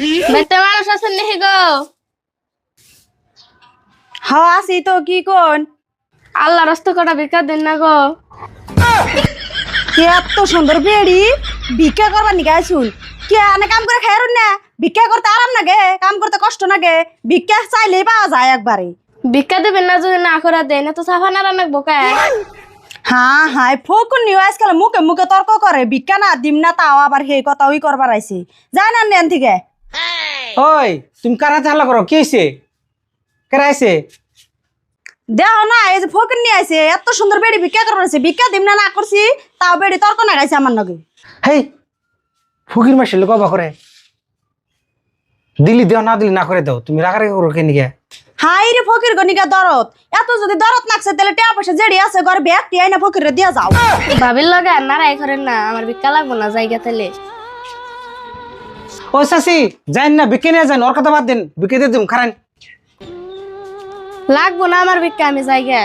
বেটা মানুষ আছেন নাকি গো? হ্যাঁ আছি তো, কি কোন? আল্লাহ রাস্তা কটা ভিক্ষা দেন না গো। কে এত সুন্দর বেড়ি ভিক্ষা করবার নিকে আইসুন? কে আনে কাম করে খাইরুন না? ভিক্ষা করতে আরাম লাগে, কাম করতে কষ্ট লাগে। ভিক্ষা চাইলেই পাওয়া যায় একবারে। ভিক্ষা দেবেন না যদি না করে দেন তো সাফা না রান্না বোকা। হ্যাঁ হ্যাঁ, ফকুন নিউ আজকাল মুখে মুখে তর্ক করে, ভিক্ষা না দিম না তাও আবার সেই কথা ওই করবার আইছে। যায় না নেন থেকে। ওই তুমি কারা ঝালা করো, কি হয়েছে? কেরা আইছে? দেখো না, এই যে ফকুন নিয়ে আইছে, এত সুন্দর বেড়ি ভিক্ষা করবার আইছে। ভিক্ষা দিম না না করছি তাও বেড়ি তর্ক না গাইছে আমার নগে। হেই ফকির মাসে লোক অবা করে দিলি দেও, না দিলি না করে দাও। তুমি রাগারাগি করো কেন গিয়া? হাই রে ফকির গনিকা দরদ, এত যদি দরদ লাগছে তাহলে টাকা পয়সা জেডি আছে ঘরে ব্যাগটি আইনা ফকিরে দিয়া যাও। ভাবির লগে আর নারাই করেন না, আমার ভিক্ষা লাগবো না জায়গা তেলে। ও চাষি যাইন না, বিকে নিয়ে যান, ওর কথা বাদ দিন, বিকে দিয়ে দিম খারান। লাগবো না আমার ভিক্ষা, আমি জায়গা।